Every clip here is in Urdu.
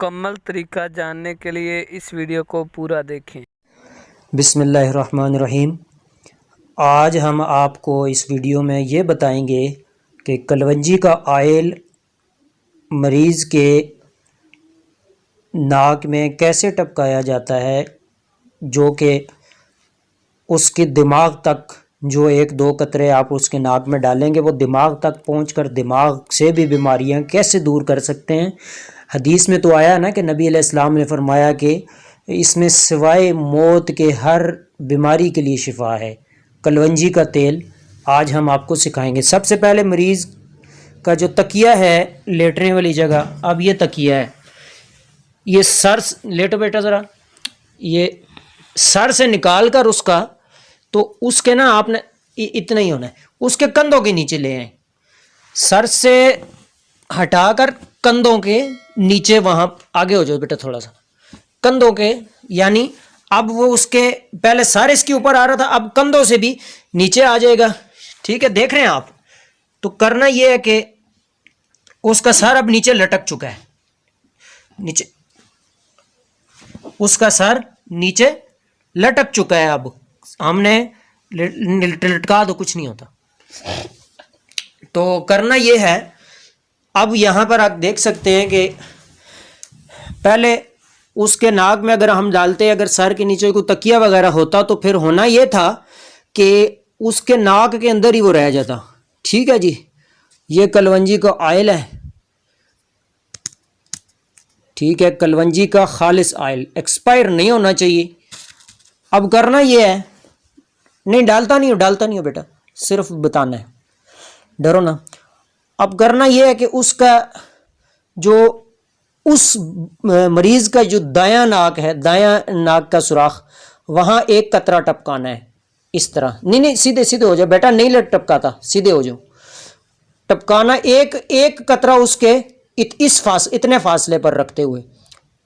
مکمل طریقہ جاننے کے لیے اس ویڈیو کو پورا دیکھیں۔ بسم اللہ الرحمن الرحیم۔ آج ہم آپ کو اس ویڈیو میں یہ بتائیں گے کہ کلونجی کا آئل مریض کے ناک میں کیسے ٹپکایا جاتا ہے، جو کہ اس کے دماغ تک جو ایک دو قطرے آپ اس کے ناک میں ڈالیں گے وہ دماغ تک پہنچ کر دماغ سے بھی بیماریاں کیسے دور کر سکتے ہیں۔ حدیث میں تو آیا نا کہ نبی علیہ السلام نے فرمایا کہ اس میں سوائے موت کے ہر بیماری کے لیے شفا ہے۔ کلونجی کا تیل آج ہم آپ کو سکھائیں گے۔ سب سے پہلے مریض کا جو تکیہ ہے لیٹنے والی جگہ، اب یہ تکیہ ہے، یہ سر لیٹو بیٹا ذرا، یہ سر سے نکال کر اس کا تو اس کے نا آپ نے اتنا ہی ہونا ہے، اس کے کندھوں کے نیچے لے آئیں، سر سے ہٹا کر کندھوں کے نیچے، وہاں آگے ہو جاؤ بیٹا تھوڑا سا، کندھوں کے، یعنی اب وہ اس کے پہلے سر اس کے اوپر آ رہا تھا، اب کندھوں سے بھی نیچے آ جائے گا۔ ٹھیک ہے، دیکھ رہے ہیں آپ؟ تو کرنا یہ ہے کہ اس کا سر اب نیچے لٹک چکا ہے، نیچے اس کا سر نیچے لٹک چکا ہے، اب ہم نے لٹکا تو کچھ نہیں ہوتا۔ تو کرنا یہ ہے، اب یہاں پر آپ دیکھ سکتے ہیں کہ پہلے اس کے ناک میں اگر ہم ڈالتے، اگر سر کے نیچے کوئی تکیہ وغیرہ ہوتا تو پھر ہونا یہ تھا کہ اس کے ناک کے اندر ہی وہ رہ جاتا۔ ٹھیک ہے جی، یہ کلونجی کا آئل ہے، ٹھیک ہے، کلونجی کا خالص آئل، ایکسپائر نہیں ہونا چاہیے۔ اب کرنا یہ ہے، نہیں ڈالتا نہیں ہو بیٹا، صرف بتانا ہے، ڈرو نا۔ اب کرنا یہ ہے کہ اس کا جو اس مریض کا جو دایاں ناک ہے، دایاں ناک کا سوراخ، وہاں ایک قطرہ ٹپکانا ہے، اس طرح، نہیں سیدھے ہو جاؤ بیٹا، نہیں ٹپکاتا، سیدھے ہو جاؤ، ٹپکانا ایک قطرہ اس کے اتنے فاصلے پر رکھتے ہوئے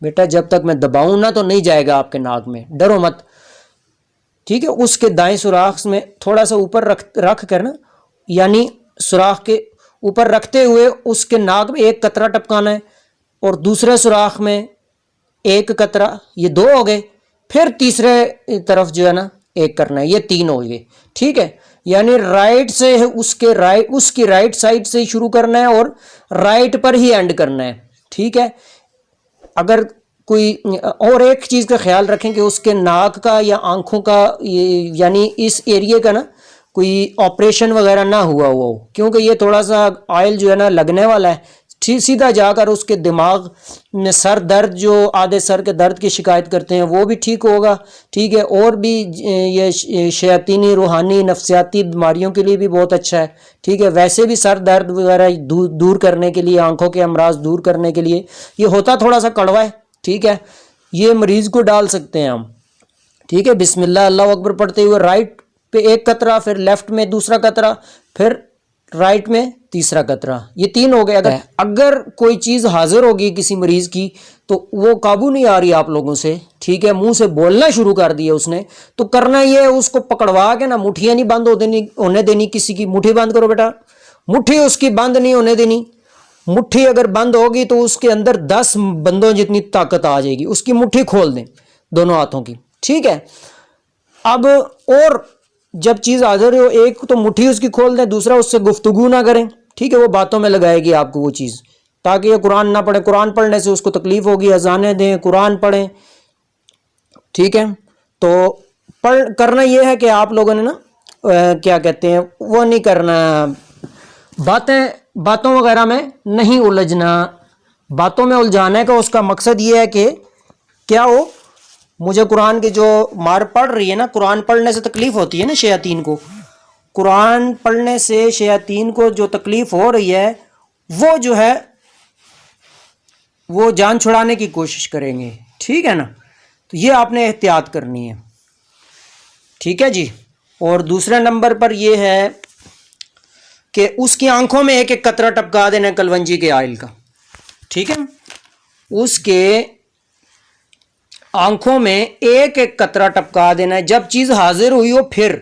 بیٹا، جب تک میں دباؤں نہ تو نہیں جائے گا آپ کے ناک میں، ڈرو مت۔ ٹھیک ہے، اس کے دائیں سوراخ میں تھوڑا سا اوپر رکھ کر نا، یعنی سوراخ کے اوپر رکھتے ہوئے اس کے ناک میں ایک قطرہ ٹپکانا ہے، اور دوسرے سوراخ میں ایک قطرہ، یہ دو ہو گئے، پھر تیسرے طرف جو ہے نا ایک کرنا ہے، یہ تین ہو گئے۔ ٹھیک ہے، یعنی رائٹ سے اس کی رائٹ سائڈ سے شروع کرنا ہے اور رائٹ پر ہی اینڈ کرنا ہے۔ ٹھیک ہے، اگر کوئی اور ایک چیز کا خیال رکھیں کہ اس کے ناک کا یا آنکھوں کا، یعنی اس ایریے کا نا کوئی آپریشن وغیرہ نہ ہوا ہو، کیونکہ یہ تھوڑا سا آئل جو ہے نا لگنے والا ہے، سیدھا جا کر اس کے دماغ میں سر درد، جو آدھے سر کے درد کی شکایت کرتے ہیں وہ بھی ٹھیک ہوگا۔ ٹھیک ہے، اور بھی یہ شیاطینی، روحانی، نفسیاتی بیماریوں کے لیے بھی بہت اچھا ہے۔ ٹھیک ہے، ویسے بھی سر درد وغیرہ دور کرنے کے لیے، آنکھوں کے امراض دور کرنے کے لیے، یہ ہوتا تھوڑا سا کڑوا ہے۔ ٹھیک ہے، یہ مریض کو ڈال سکتے ہیں ہم۔ ٹھیک ہے، بسم اللہ اللہ اکبر پڑھتے ہوئے رائٹ پہ ایک قطرہ، پھر لیفٹ میں دوسرا قطرہ، پھر رائٹ میں تیسرا قطرہ، یہ تین ہو گئے۔ اگر کوئی چیز حاضر ہوگی کسی مریض کی تو وہ قابو نہیں آ رہی آپ لوگوں سے، ٹھیک ہے، منہ سے بولنا شروع کر دیا اس نے، تو کرنا یہ ہے، اس کو پکڑوا کے نا، مٹھیاں نہیں بند ہونے دینی، کسی کی مٹھی بند کرو بیٹا، مٹھی اس کی بند نہیں ہونے دینی۔ مٹھی اگر بند ہوگی تو اس کے اندر 10 بندوں جتنی طاقت آ جائے گی، اس کی مٹھی کھول دیں دونوں ہاتھوں کی۔ ٹھیک ہے، اب اور جب چیز حاضر ہو، ایک تو مٹھی اس کی کھول دیں، دوسرا اس سے گفتگو نہ کریں۔ ٹھیک ہے، وہ باتوں میں لگائے گی آپ کو وہ چیز، تاکہ یہ قرآن نہ پڑھے، قرآن پڑھنے سے اس کو تکلیف ہوگی، اذانیں دیں، قرآن پڑھیں۔ ٹھیک ہے، تو کرنا یہ ہے کہ آپ لوگوں نے نا کیا کہتے ہیں، وہ نہیں کرنا، باتوں وغیرہ میں نہیں الجھنا۔ باتوں میں الجھانے کا اس کا مقصد یہ ہے کہ کیا ہو، مجھے قرآن کی جو مار پڑھ رہی ہے نا، قرآن پڑھنے سے تکلیف ہوتی ہے نا شیاطین کو، قرآن پڑھنے سے شیاطین کو جو تکلیف ہو رہی ہے، وہ جو ہے وہ جان چھڑانے کی کوشش کریں گے۔ ٹھیک ہے نا، تو یہ آپ نے احتیاط کرنی ہے۔ ٹھیک ہے جی، اور دوسرے نمبر پر یہ ہے کہ اس کی آنکھوں میں ایک ایک قطرہ ٹپکا دینا کلونجی کے آئل کا۔ ٹھیک ہے، اس کے آنکھوں میں ایک ایک قطرہ ٹپکا دینا ہے، جب چیز حاضر ہوئی ہو، پھر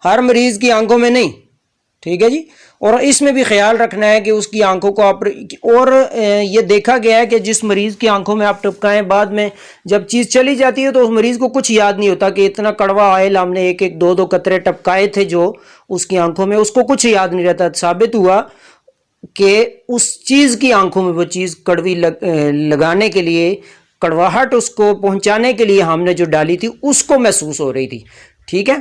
ہر مریض کی آنکھوں میں نہیں۔ ٹھیک ہے جی. اور اس میں بھی خیال رکھنا ہے کہ اس کی آنکھوں کو اور یہ دیکھا گیا ہے کہ جس مریض کی آنکھوں میں آپ ٹپکائیں بعد میں جب چیز چلی جاتی ہے تو اس مریض کو کچھ یاد نہیں ہوتا کہ اتنا کڑوا آئل ہم نے ایک دو قطرے ٹپکائے تھے جو اس کی آنکھوں میں، اس کو کچھ یاد نہیں رہتا. ثابت ہوا کہ اس چیز کی آنکھوں میں وہ چیز کڑوی لگانے کے لیے، کڑواہٹ اس کو پہنچانے کے لیے ہم نے جو ڈالی تھی اس کو محسوس ہو رہی تھی. ٹھیک ہے،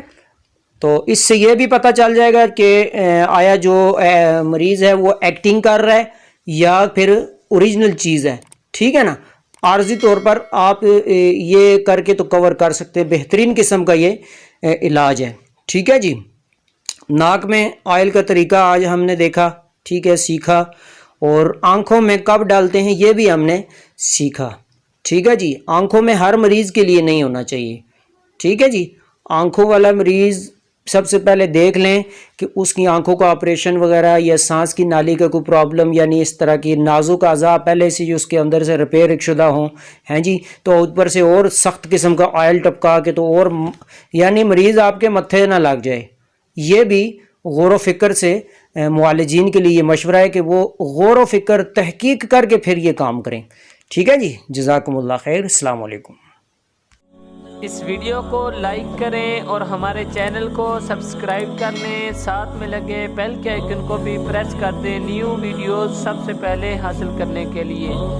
تو اس سے یہ بھی پتہ چل جائے گا کہ آیا جو مریض ہے وہ ایکٹنگ کر رہا ہے یا پھر اوریجنل چیز ہے. ٹھیک ہے نا. عارضی طور پر آپ یہ کر کے تو کور کر سکتے ہیں، بہترین قسم کا یہ علاج ہے. ٹھیک ہے جی. ناک میں آئل کا طریقہ آج ہم نے دیکھا، ٹھیک ہے، سیکھا. اور آنکھوں میں کب ڈالتے ہیں یہ بھی ہم نے سیکھا. ٹھیک ہے جی. آنکھوں میں ہر مریض کے لیے نہیں ہونا چاہیے. ٹھیک ہے جی. آنکھوں والا مریض سب سے پہلے دیکھ لیں کہ اس کی آنکھوں کا آپریشن وغیرہ یا سانس کی نالی کا کوئی پرابلم، یعنی اس طرح کی نازک اعضاء پہلے سے جو اس کے اندر سے ریپیئر شدہ ہوں ہیں جی، تو اوپر سے اور سخت قسم کا آئل ٹپکا کے تو اور یعنی مریض آپ کے متھے نہ لگ جائے. یہ بھی غور و فکر سے معالجین کے لیے یہ مشورہ ہے کہ وہ غور و فکر تحقیق کر کے پھر یہ کام کریں. ٹھیک ہے جی. جزاکم اللہ خیر. السلام علیکم. اس ویڈیو کو لائک کریں اور ہمارے چینل کو سبسکرائب کر لیں، ساتھ میں لگے بیل کے آئیکن کو بھی پریس کر دیں نیو ویڈیوز سب سے پہلے حاصل کرنے کے لیے.